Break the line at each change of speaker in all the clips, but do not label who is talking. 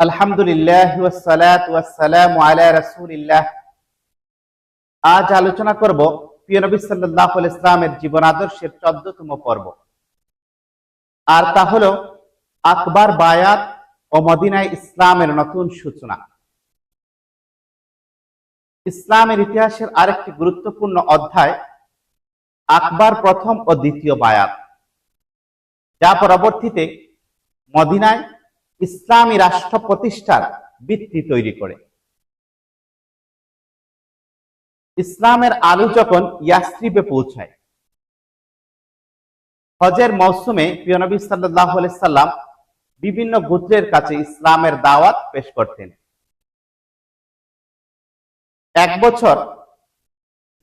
আলহামদুলিল্লাহ ওয়াসসালাতু ওয়াসসালামু আলা রাসূলিল্লাহ। আজ আলোচনা করব প্রিয় নবী সাল্লাল্লাহু আলাইহি ওয়াসাল্লামের জীবন আদর্শের 14তম পর্ব, আর তা হলো আকবার বায়াত ও মদিনায় ইসলামের নতুন সূচনা। ইসলামের ইতিহাসের আরেকটি গুরুত্বপূর্ণ অধ্যায় আকবার প্রথম ও দ্বিতীয় বায়াত, যা পরবর্তীতে মদিনায় ইসলামী রাষ্ট্র প্রতিষ্ঠার ভিত্তি তৈরি করে। ইসলামের আলো যখন ইয়াসরিবে পৌঁছায়, হজের মৌসুমে প্রিয় নবী সাল্লাল্লাহু আলাইহি সাল্লাম বিভিন্ন গোত্রের কাছে ইসলামের দাওয়াত পেশ করতেন। এক বছর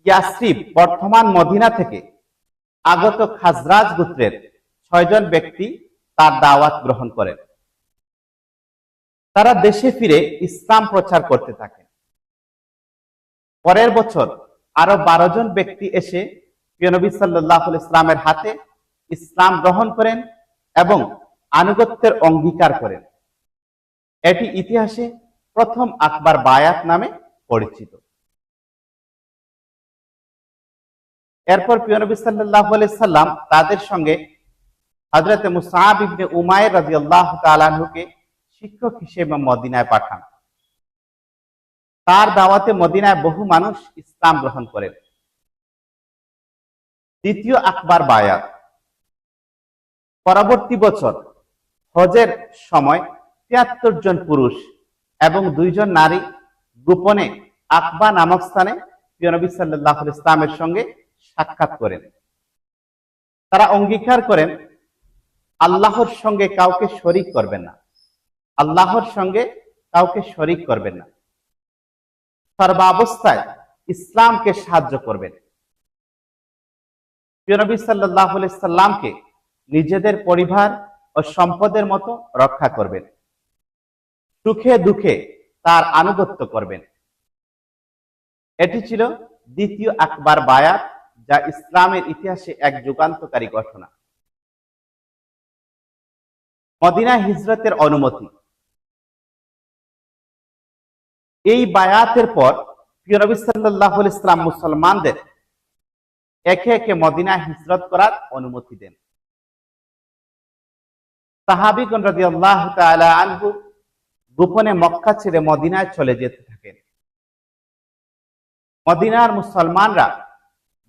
ইয়াসরিব বর্তমান মদিনা থেকে আগত খাজরাজ গোত্রের 6 জন ব্যক্তি তার দাওয়াত গ্রহণ করেন। তারা দেশে ফিরে ইসলাম প্রচার করতে থাকেন। পরের বছর আরো 12 জন ব্যক্তি এসে প্রিয় নবী সাল্লাল্লাহু আলাইহি সাল্লামের হাতে ইসলাম গ্রহণ করেন এবং আনুগত্যের অঙ্গীকার করেন। এটি ইতিহাসে প্রথম আকবার বায়াত নামে পরিচিত। এরপর প্রিয় নবী সাল্লাল্লাহু আলাইহি সাল্লাম তাদের সঙ্গে হযরত মুসআব ইবনে উমাইর রাদিয়াল্লাহু তাআলা আনহুকে শিক্ষক হিসেবে মদিনায় পাঠান। তার দাওয়াতে মদিনায় বহু মানুষ ইসলাম গ্রহণ করেন। দ্বিতীয় আকবার বায়াত, পরবর্তী বছর হজের সময় 73 জন পুরুষ এবং 2 জন নারী গোপনে আকবা নামক স্থানে প্রিয় নবী সাল্লাল্লাহু আলাইহি ওয়াসাল্লামের সঙ্গে সাক্ষাৎ করেন। তারা অঙ্গীকার করেন আল্লাহর সঙ্গে কাউকে শরীক করবেন না, আল্লাহর সঙ্গে কাউকে শরীক করবেন না, সর্বাবস্থায় ইসলামকে সাহায্য করবেন, প্রিয় নবী সাল্লাল্লাহু আলাইহি সাল্লামকে নিজেদের পরিবার ও সম্পদের মতো রক্ষা করবেন, সুখে দুঃখে তার আনুগত্য করবেন। এটি ছিল দ্বিতীয় আকবার বায়াত, যা ইসলামের ইতিহাসে এক যুগান্তকারী ঘটনা। মদিনা হিজরতের অনুমতি। এই বায়াতের পর প্রিয় নবী সাল্লাল্লাহু আলাইহি ওয়াসাল্লাম মুসলমানদের একে একে মদিনা হিজরত করার অনুমতি দেন। সাহাবীগণ রাদিয়াল্লাহু তাআলা আনহু গোপনে মক্কা ছেড়ে মদিনায় চলে যেতে থাকেন। মদিনার মুসলমানরা,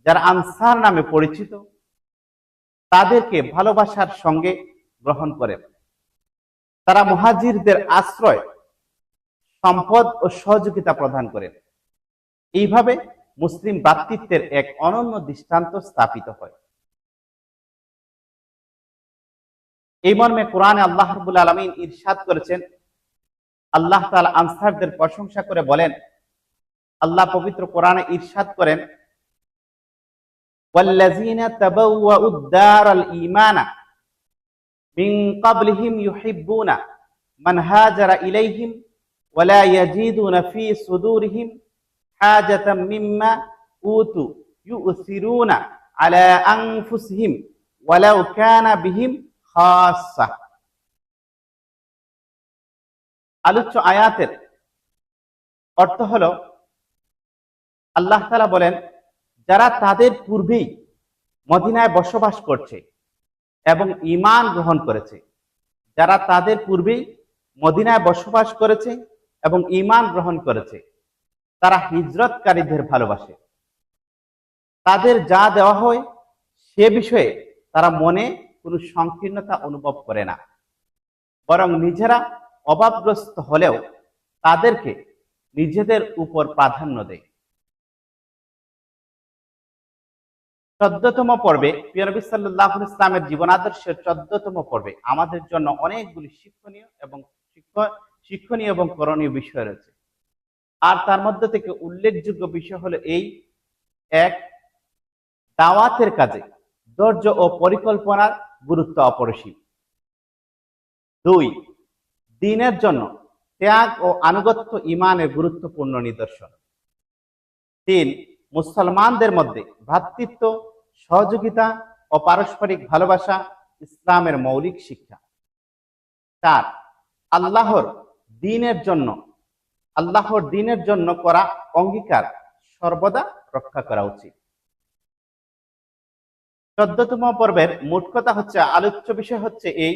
যারা আনসার নামে পরিচিত, তাদেরকে ভালোবাসার সঙ্গে গ্রহণ করেন। তারা মুহাজিরদের আশ্রয়, সম্পদ ও সহযোগিতা প্রদান করেন। এইভাবে মুসলিম ভ্রাতৃত্বের এক অনন্য দৃষ্টান্ত স্থাপিত হয়। এই মর্মে কোরআনে আল্লাহ রাব্বুল আলামিন ইরশাদ করেছেন, আল্লাহ তাআলা আনসারদের প্রশংসা করে বলেন, আল্লাহ পবিত্র কোরআনে ইরশাদ করেন, ওয়াল্লাযীনা তাবাওয়াউদ দারাল ঈমানা মিন ক্বাবলিহিম ইউহিব্বুনা মান হাজারা ইলাইহিম ওয়ালা ইয়াজিদুনা ফি সুদুরিহিম হাজাতাম মিম্মা উতু ইউসিরুনা আলা আনফুসিহিম ওয়ালাউ কানা বিহিম খাসসা। আলোচ্য আয়াতের অর্থ হলো, আল্লাহ তাআলা বলেন, যারা তাদের পূর্বেই মদিনায় বসবাস করছে এবং ঈমান গ্রহণ করেছে, যারা তাদের পূর্বেই মদিনায় বসবাস করেছে এবং ঈমান গ্রহণ করেছে, তারা হিজরতকারীদের ভালোবাসে। তাদের যা দেওয়া হয় সে বিষয়ে তারা মনে কোনো সংকীর্ণতা অনুভব করে না, বরং নিজেরা অভাবগ্রস্ত হলেও তাদেরকে নিজেদের উপর প্রাধান্য দেয়। 14তম পর্বে প্রিয় নবী সাল্লাল্লাহু আলাইহি ওয়াসাল্লামের জীবন আদর্শের 14তম পর্বে আমাদের জন্য অনেকগুলি শিক্ষণীয় এবং করণীয় বিষয় রয়েছে। আর তার মধ্যে থেকে উল্লেখযোগ্য বিষয় হলো এই: 1, দাওয়াতের কাজে ধৈর্য ও পরিকল্পনার গুরুত্ব অপরিসীম। 2, দ্বীনের জন্য ত্যাগ ও আনুগত্য ঈমানের গুরুত্বপূর্ণ নিদর্শন। 3, মুসলমানদের মধ্যে ভ্রাতৃত্ব, সহযোগিতা ও পারস্পরিক ভালোবাসা ইসলামের মৌলিক শিক্ষা। 4, আল্লাহর দ্বীনের জন্য, আল্লাহর দ্বীনের জন্য করা অঙ্গীকার সর্বদা রক্ষা করা উচিত। 14তম পর্বের মোট কথা হচ্ছে, আলোচ্য বিষয় হচ্ছে এই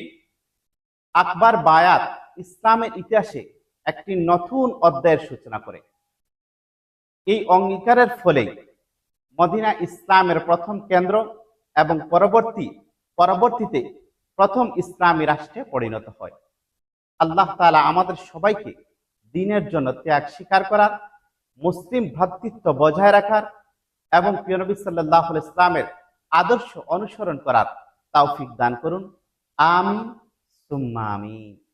আকবার বায়াত ইসলামের ইতিহাসে একটি নতুন অধ্যায়ের সূচনা করে। এই অঙ্গীকারের ফলে মদিনা ইসলামের প্রথম কেন্দ্র এবং পরবর্তীতে প্রথম ইসলামী রাষ্ট্রে পরিণত হয়। আল্লাহ তাআলা আমাদের সবাইকে দ্বীনের জন্য ত্যাগ স্বীকার করার, মুসলিম ভ্রাতৃত্ব বজায় রাখার এবং প্রিয় নবী সাল্লাল্লাহু আলাইহি ওয়াসাল্লামের আদর্শ অনুসরণ করার তৌফিক দান করুন। আমিন সুম্মা আমিন।